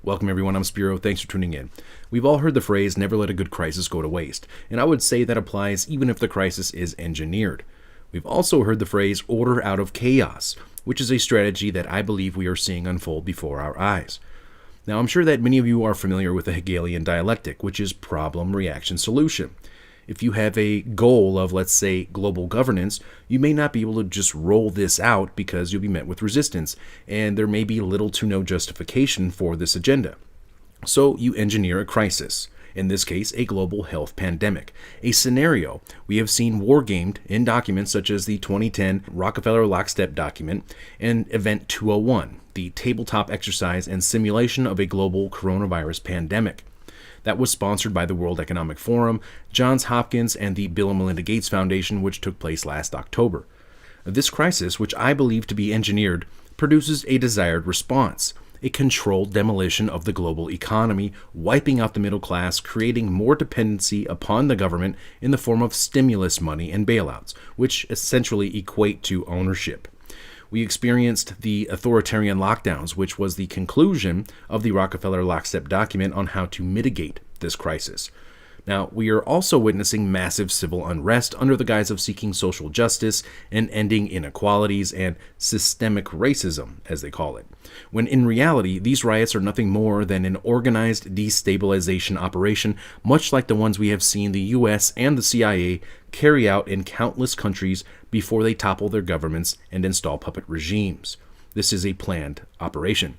Welcome everyone, I'm Spiro, thanks for tuning in. We've all heard the phrase, never let a good crisis go to waste, and I would say that applies even if the crisis is engineered. We've also heard the phrase, order out of chaos, which is a strategy that I believe we are seeing unfold before our eyes. Now, I'm sure that many of you are familiar with the Hegelian dialectic, which is problem, reaction, solution. If you have a goal of, let's say, global governance, you may not be able to just roll this out because you'll be met with resistance, and there may be little to no justification for this agenda. So you engineer a crisis, in this case, a global health pandemic, a scenario we have seen wargamed in documents such as the 2010 Rockefeller Lockstep document and Event 201, the tabletop exercise and simulation of a global coronavirus pandemic. That was sponsored by the World Economic Forum, Johns Hopkins, and the Bill and Melinda Gates Foundation, which took place last October. This crisis, which I believe to be engineered, produces a desired response, a controlled demolition of the global economy, wiping out the middle class, creating more dependency upon the government in the form of stimulus money and bailouts, which essentially equate to ownership. We experienced the authoritarian lockdowns, which was the conclusion of the Rockefeller Lockstep document on how to mitigate this crisis. Now, we are also witnessing massive civil unrest under the guise of seeking social justice and ending inequalities and systemic racism, as they call it, when in reality, these riots are nothing more than an organized destabilization operation, much like the ones we have seen the US and the CIA carry out in countless countries before they topple their governments and install puppet regimes. This is a planned operation.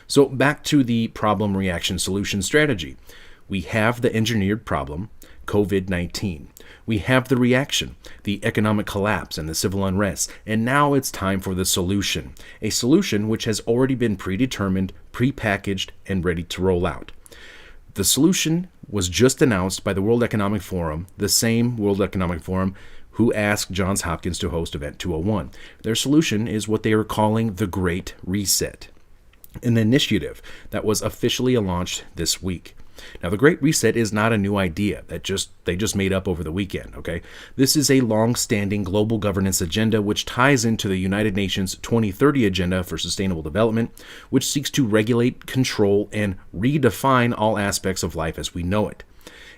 So back to the problem, reaction, solution strategy. We have the engineered problem, COVID-19. We have the reaction, the economic collapse and the civil unrest, and now it's time for the solution, a solution which has already been predetermined, prepackaged, and ready to roll out. The solution was just announced by the World Economic Forum, the same World Economic Forum who asked Johns Hopkins to host Event 201. Their solution is what they are calling the Great Reset, an initiative that was officially launched this week. Now, the Great Reset is not a new idea that they just made up over the weekend, okay? This is a long-standing global governance agenda which ties into the United Nations 2030 Agenda for Sustainable Development, which seeks to regulate, control, and redefine all aspects of life as we know it.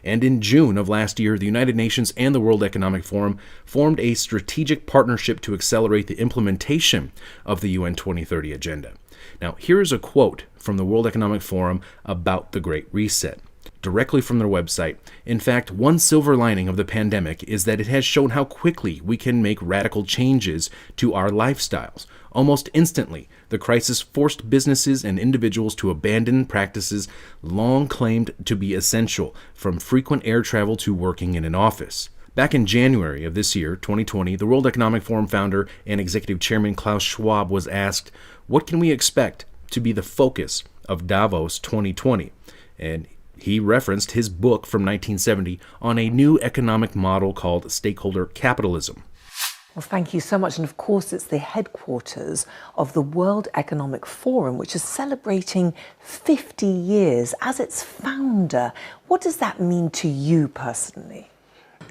And in June of last year, the United Nations and the World Economic Forum formed a strategic partnership to accelerate the implementation of the UN 2030 Agenda. Now, here's a quote from the World Economic Forum about the Great Reset, directly from their website. In fact, one silver lining of the pandemic is that it has shown how quickly we can make radical changes to our lifestyles. Almost instantly, the crisis forced businesses and individuals to abandon practices long claimed to be essential, from frequent air travel to working in an office. Back in January of this year, 2020, the World Economic Forum founder and executive chairman Klaus Schwab was asked, what can we expect to be the focus of Davos 2020? And he referenced his book from 1970 on a new economic model called stakeholder capitalism. Well, thank you so much. And of course, it's the headquarters of the World Economic Forum, which is celebrating 50 years as its founder. What does that mean to you personally?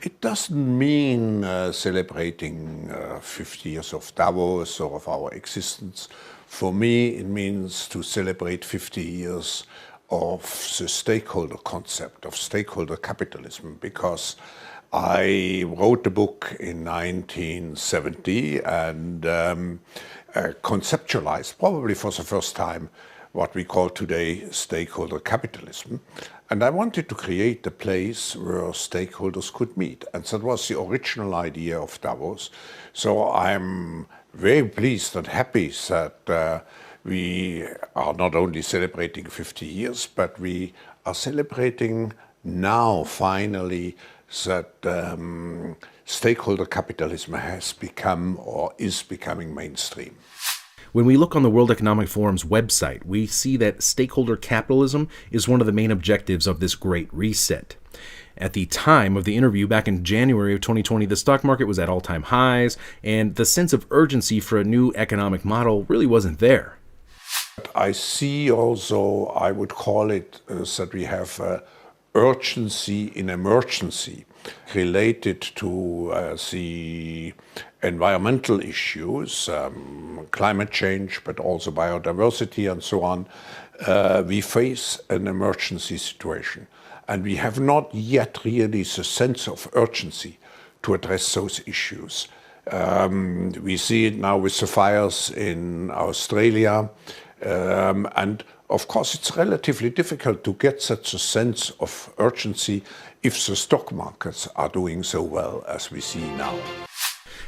It doesn't mean celebrating 50 years of Davos or of our existence. For me, it means to celebrate 50 years of the stakeholder concept, of stakeholder capitalism, because I wrote the book in 1970 and conceptualized, probably for the first time, what we call today stakeholder capitalism. And I wanted to create a place where stakeholders could meet. And that was the original idea of Davos. So I'm very pleased and happy that we are not only celebrating 50 years, but we are celebrating now finally that stakeholder capitalism has become or is becoming mainstream. When we look on the World Economic Forum's website, we see that stakeholder capitalism is one of the main objectives of this Great Reset. At the time of the interview back in January of 2020, the stock market was at all-time highs, and the sense of urgency for a new economic model really wasn't there. I see also, I would call it, that we have urgency in emergency related to the environmental issues, climate change, but also biodiversity and so on. we face an emergency situation, and we have not yet really the sense of urgency to address those issues. We see it now with the fires in Australia, and of course it's relatively difficult to get such a sense of urgency if the stock markets are doing so well as we see now.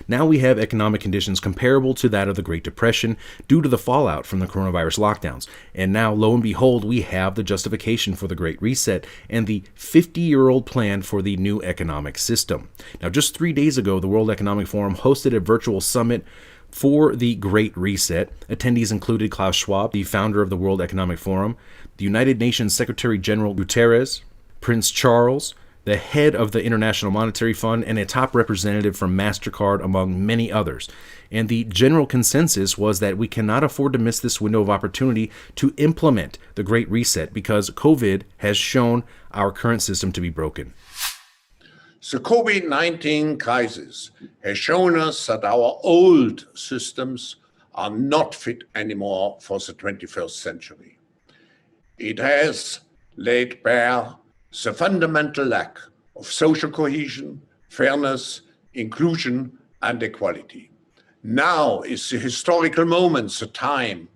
Now we have economic conditions comparable to that of the Great Depression due to the fallout from the coronavirus lockdowns. And now, lo and behold, we have the justification for the Great Reset and the 50-year-old plan for the new economic system. Now, just 3 days ago, the World Economic Forum hosted a virtual summit for the Great Reset. Attendees included Klaus Schwab, the founder of the World Economic Forum, the United Nations Secretary General Guterres, Prince Charles, the head of the International Monetary Fund, and a top representative from MasterCard, among many others. And the general consensus was that we cannot afford to miss this window of opportunity to implement the Great Reset because COVID has shown our current system to be broken. The COVID-19 crisis has shown us that our old systems are not fit anymore for the 21st century. It has laid bare the fundamental lack of social cohesion, fairness, inclusion, and equality. Now is the historical moment, the time,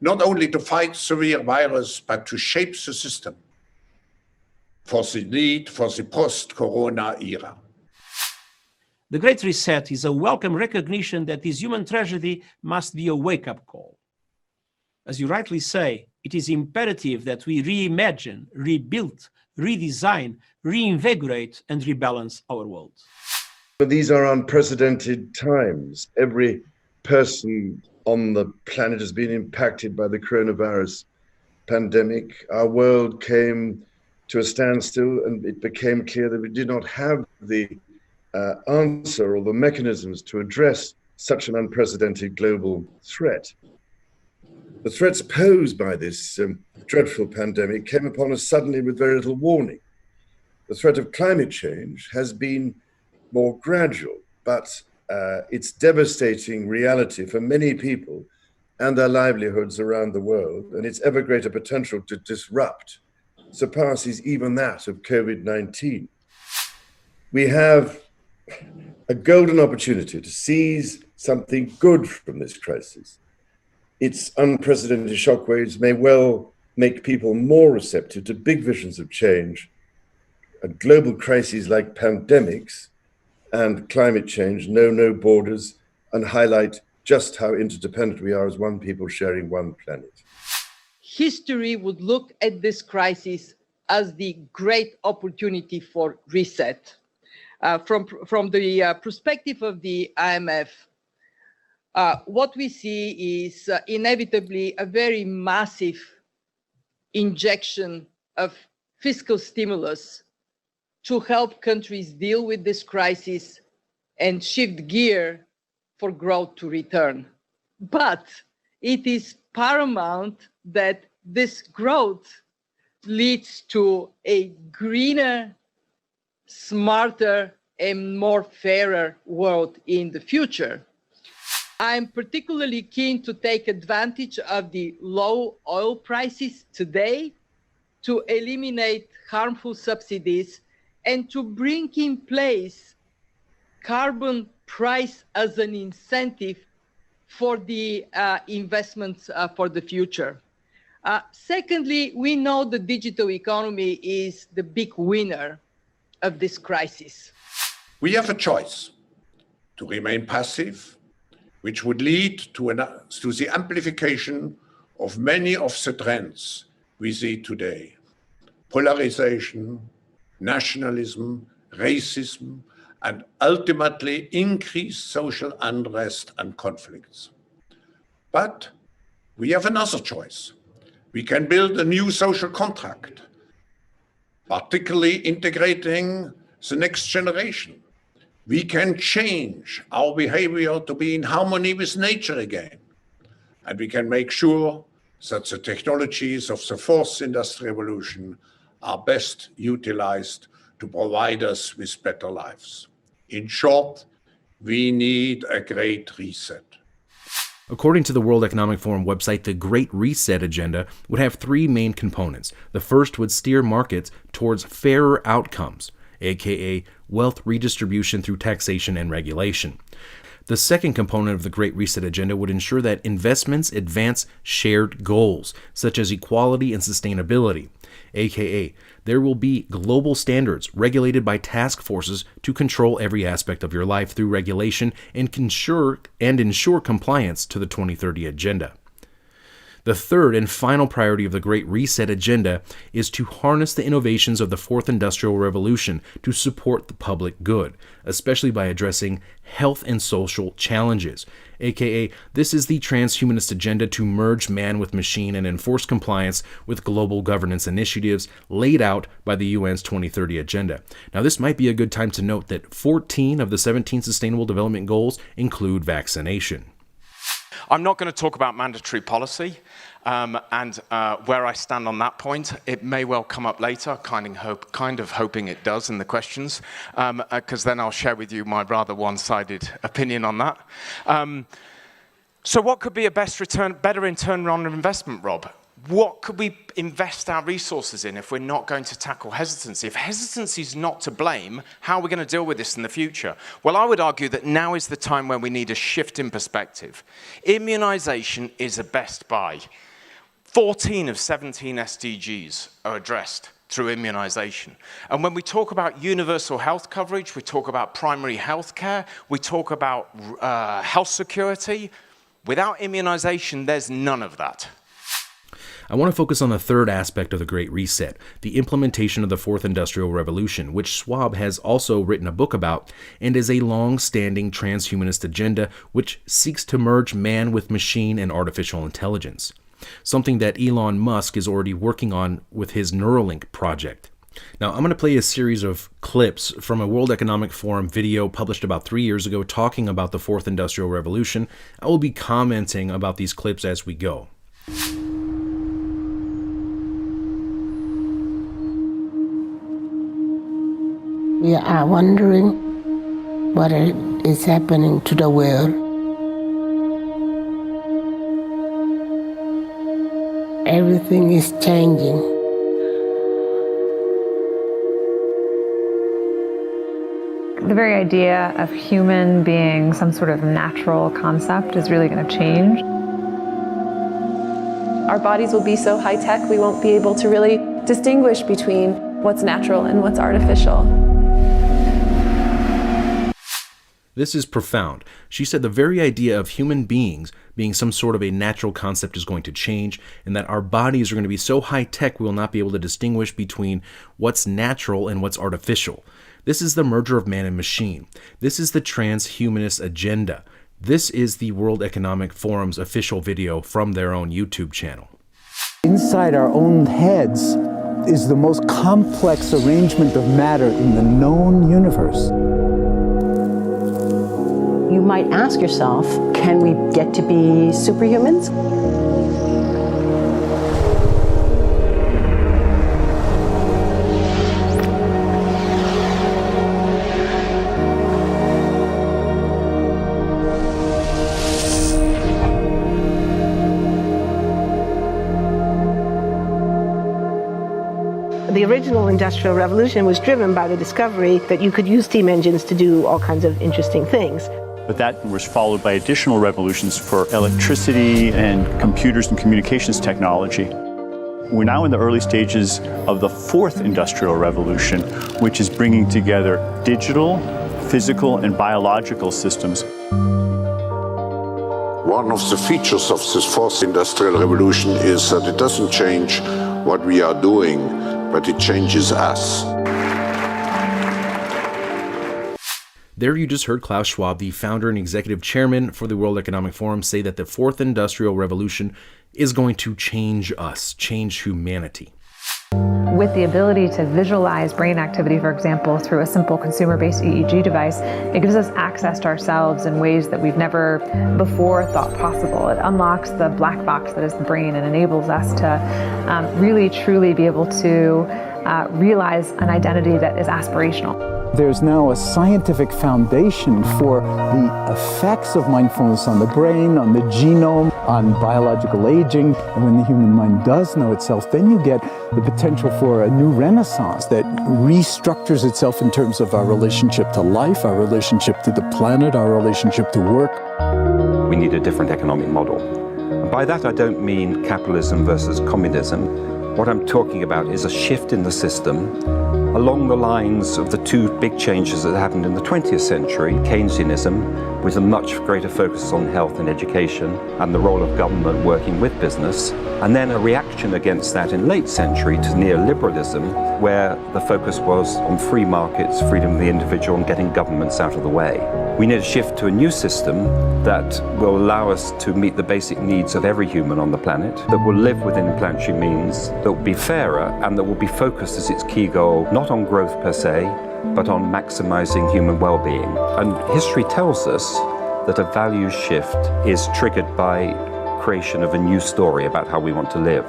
not only to fight severe virus, but to shape the system for the need for the post-corona era. The Great Reset is a welcome recognition that this human tragedy must be a wake-up call. As you rightly say, it is imperative that we reimagine, rebuild, redesign, reinvigorate, and rebalance our world. But these are unprecedented times. Every person on the planet has been impacted by the coronavirus pandemic. Our world came to a standstill, and it became clear that we did not have the answer or the mechanisms to address such an unprecedented global threat. The threats posed by this dreadful pandemic came upon us suddenly with very little warning. The threat of climate change has been more gradual, but its devastating reality for many people and their livelihoods around the world, and its ever greater potential to disrupt, surpasses even that of COVID-19. We have a golden opportunity to seize something good from this crisis. Its unprecedented shockwaves may well make people more receptive to big visions of change. Global crises like pandemics and climate change know no borders and highlight just how interdependent we are as one people sharing one planet. History would look at this crisis as the great opportunity for reset. From the perspective of the IMF, what we see is inevitably a very massive injection of fiscal stimulus to help countries deal with this crisis and shift gear for growth to return. But it is paramount that this growth leads to a greener, smarter, and more fairer world in the future. I'm particularly keen to take advantage of the low oil prices today to eliminate harmful subsidies and to bring in place carbon price as an incentive for the investments for the future. Secondly, we know the digital economy is the big winner of this crisis. We have a choice to remain passive, which would lead to the amplification of many of the trends we see today: polarization, nationalism, racism, and ultimately increased social unrest and conflicts. But we have another choice. We can build a new social contract, particularly integrating the next generation. We can change our behavior to be in harmony with nature again. And we can make sure that the technologies of the fourth industrial revolution are best utilized to provide us with better lives. In short, we need a great reset. According to the World Economic Forum website, the Great Reset agenda would have three main components. The first would steer markets towards fairer outcomes, aka wealth redistribution through taxation and regulation. The second component of the Great Reset agenda would ensure that investments advance shared goals, such as equality and sustainability, aka there will be global standards regulated by task forces to control every aspect of your life through regulation and ensure compliance to the 2030 agenda. The third and final priority of the Great Reset agenda is to harness the innovations of the Fourth Industrial Revolution to support the public good, especially by addressing health and social challenges, aka this is the transhumanist agenda to merge man with machine and enforce compliance with global governance initiatives laid out by the UN's 2030 agenda. Now, this might be a good time to note that 14 of the 17 Sustainable Development Goals include vaccination. I'm not going to talk about mandatory policy and where I stand on that point. It may well come up later, kind of hoping it does in the questions, because then I'll share with you my rather one-sided opinion on that. So what could be a better return on investment, Rob? What could we invest our resources in if we're not going to tackle hesitancy? If hesitancy is not to blame, how are we going to deal with this in the future? Well, I would argue that now is the time when we need a shift in perspective. Immunization is a best buy. 14 of 17 SDGs are addressed through immunization. And when we talk about universal health coverage, we talk about primary health care, we talk about health security. Without immunization, there's none of that. I want to focus on the third aspect of the Great Reset, the implementation of the Fourth Industrial Revolution, which Schwab has also written a book about, and is a long-standing transhumanist agenda which seeks to merge man with machine and artificial intelligence, something that Elon Musk is already working on with his Neuralink project. Now, I'm going to play a series of clips from a World Economic Forum video published about 3 years ago talking about the Fourth Industrial Revolution. I will be commenting about these clips as we go. We are wondering what is happening to the world. Everything is changing. The very idea of human being some sort of natural concept is really going to change. Our bodies will be so high-tech we won't be able to really distinguish between what's natural and what's artificial. This is profound. She said the very idea of human beings being some sort of a natural concept is going to change, and that our bodies are going to be so high-tech we will not be able to distinguish between what's natural and what's artificial. This is the merger of man and machine. This is the transhumanist agenda. This is the World Economic Forum's official video from their own YouTube channel. Inside our own heads is the most complex arrangement of matter in the known universe. You might ask yourself, can we get to be superhumans? The original Industrial Revolution was driven by the discovery that you could use steam engines to do all kinds of interesting things. But that was followed by additional revolutions for electricity and computers and communications technology. We're now in the early stages of the Fourth Industrial Revolution, which is bringing together digital, physical, and biological systems. One of the features of this Fourth Industrial Revolution is that it doesn't change what we are doing, but it changes us. There you just heard Klaus Schwab, the founder and executive chairman for the World Economic Forum, say that the Fourth Industrial Revolution is going to change us, change humanity. With the ability to visualize brain activity, for example, through a simple consumer-based EEG device, it gives us access to ourselves in ways that we've never before thought possible. It unlocks the black box that is the brain and enables us to really, truly be able to realize an identity that is aspirational. There's now a scientific foundation for the effects of mindfulness on the brain, on the genome, on biological aging. And when the human mind does know itself, then you get the potential for a new renaissance that restructures itself in terms of our relationship to life, our relationship to the planet, our relationship to work. We need a different economic model. And by that, I don't mean capitalism versus communism. What I'm talking about is a shift in the system along the lines of the two big changes that happened in the 20th century, Keynesianism, with a much greater focus on health and education and the role of government working with business, and then a reaction against that in late century to neoliberalism, where the focus was on free markets, freedom of the individual, and getting governments out of the way. We need a shift to a new system that will allow us to meet the basic needs of every human on the planet, that will live within planetary means, that will be fairer, and that will be focused as its key goal, not on growth per se, but on maximizing human well-being. And history tells us that a values shift is triggered by creation of a new story about how we want to live.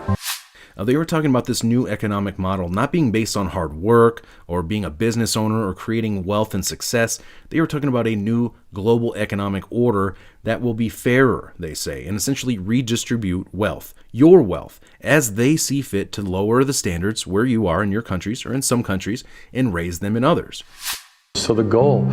Now, they were talking about this new economic model not being based on hard work or being a business owner or creating wealth and success. They were talking about a new global economic order that will be fairer, they say, and essentially redistribute wealth, your wealth, as they see fit to lower the standards where you are in your countries or in some countries and raise them in others. So the goal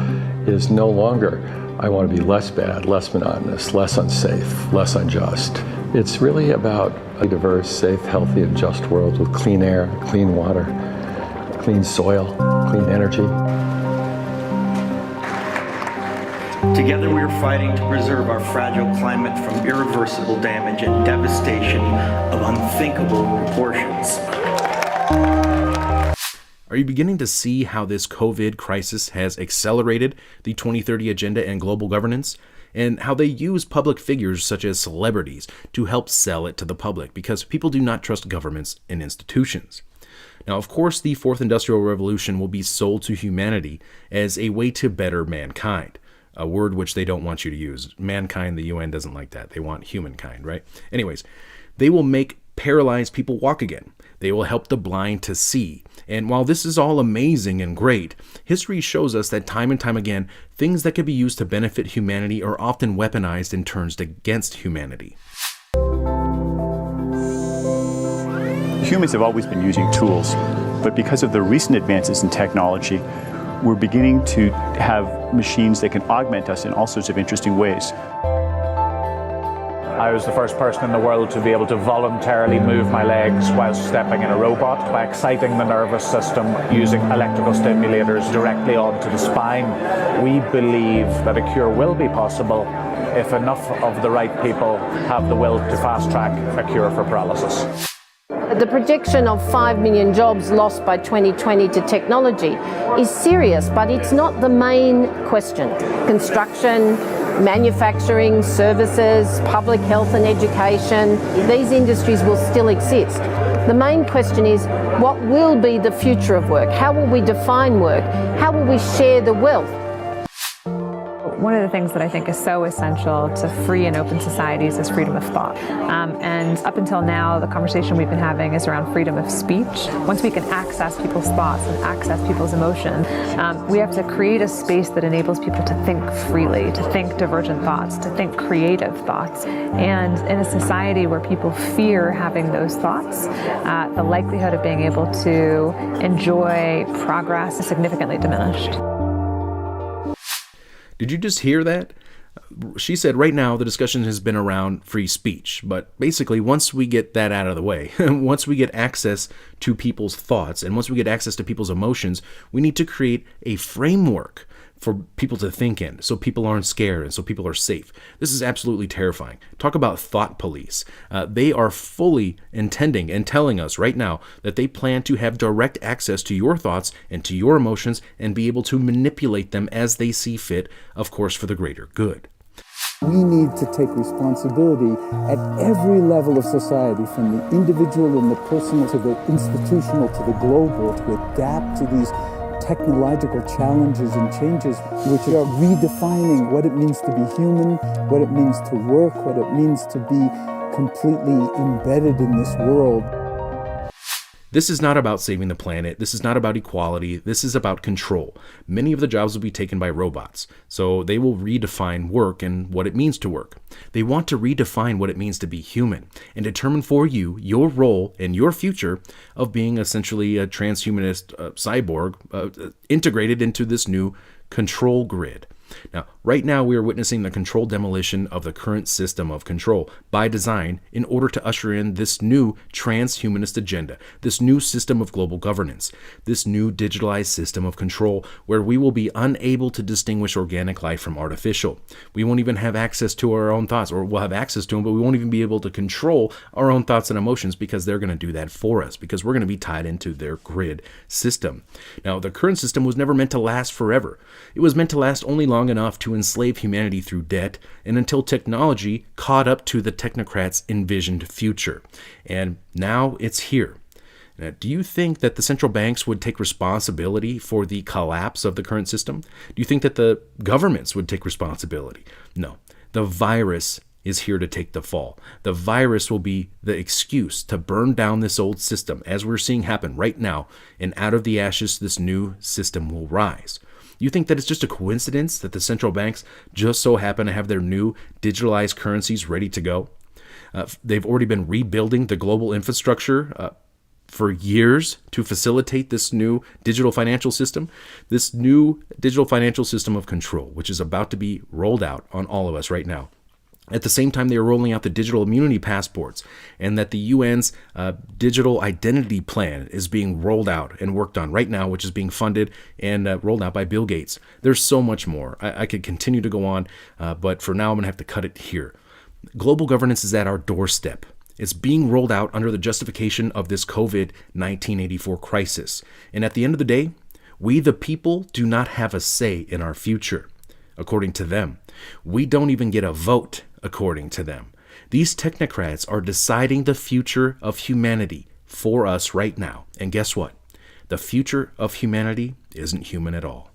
is no longer, I want to be less bad, less monotonous, less unsafe, less unjust. It's really about a diverse, safe, healthy, and just world with clean air, clean water, clean soil, clean energy. Together we are fighting to preserve our fragile climate from irreversible damage and devastation of unthinkable proportions. Are you beginning to see how this COVID crisis has accelerated the 2030 agenda and global governance? And how they use public figures such as celebrities to help sell it to the public because people do not trust governments and institutions. Now, of course, the Fourth Industrial Revolution will be sold to humanity as a way to better mankind, a word which they don't want you to use. Mankind, the UN doesn't like that. They want humankind, right? Anyways, they will make paralyzed people walk again. They will help the blind to see. And while this is all amazing and great, history shows us that time and time again, things that could be used to benefit humanity are often weaponized and turned against humanity. Humans have always been using tools, but because of the recent advances in technology, we're beginning to have machines that can augment us in all sorts of interesting ways. I was the first person in the world to be able to voluntarily move my legs while stepping in a robot by exciting the nervous system using electrical stimulators directly onto the spine. We believe that a cure will be possible if enough of the right people have the will to fast-track a cure for paralysis. The projection of 5 million jobs lost by 2020 to technology is serious, but it's not the main question. Construction, manufacturing, services, public health and education, these industries will still exist. The main question is, what will be the future of work? How will we define work? How will we share the wealth? One of the things that I think is so essential to free and open societies is freedom of thought. And up until now, the conversation we've been having is around freedom of speech. Once we can access people's thoughts and access people's emotion, we have to create a space that enables people to think freely, to think divergent thoughts, to think creative thoughts. And in a society where people fear having those thoughts, the likelihood of being able to enjoy progress is significantly diminished. Did you just hear that? She said right now the discussion has been around free speech, but basically once we get that out of the way, once we get access to people's thoughts and once we get access to people's emotions, we need to create a framework for people to think in so people aren't scared and so people are safe. This is absolutely terrifying. Talk about thought police. They are fully intending and telling us right now that they plan to have direct access to your thoughts and to your emotions and be able to manipulate them as they see fit, of course, for the greater good. We need to take responsibility at every level of society, from the individual and the personal to the institutional to the global, to adapt to these technological challenges and changes which are redefining what it means to be human, what it means to work, what it means to be completely embedded in this world. This is not about saving the planet. This is not about equality. This is about control. Many of the jobs will be taken by robots, so they will redefine work and what it means to work. They want to redefine what it means to be human and determine for you your role and your future of being essentially a transhumanist cyborg integrated into this new control grid. Now, right now, we are witnessing the controlled demolition of the current system of control by design in order to usher in this new transhumanist agenda, this new system of global governance, this new digitalized system of control where we will be unable to distinguish organic life from artificial. We won't even have access to our own thoughts, or we'll have access to them, but we won't even be able to control our own thoughts and emotions because they're going to do that for us, because we're going to be tied into their grid system. Now, the current system was never meant to last forever. It was meant to last only long enough to enslave humanity through debt and until technology caught up to the technocrats' envisioned future. And now it's here. Now, do you think that the central banks would take responsibility for the collapse of the current system? Do you think that the governments would take responsibility? No. The virus is here to take the fall. The virus will be the excuse to burn down this old system, as we're seeing happen right now, and out of the ashes, this new system will rise. You think that it's just a coincidence that the central banks just so happen to have their new digitalized currencies ready to go? They've already been rebuilding the global infrastructure for years to facilitate this new digital financial system, this new digital financial system of control, which is about to be rolled out on all of us right now. At the same time, they are rolling out the digital immunity passports, and that the UN's digital identity plan is being rolled out and worked on right now, which is being funded and rolled out by Bill Gates. There's so much more. I could continue to go on, but for now, I'm going to have to cut it here. Global governance is at our doorstep. It's being rolled out under the justification of this COVID-1984 crisis. And at the end of the day, we the people do not have a say in our future, according to them. We don't even get a vote, according to them. These technocrats are deciding the future of humanity for us right now. And guess what? The future of humanity isn't human at all.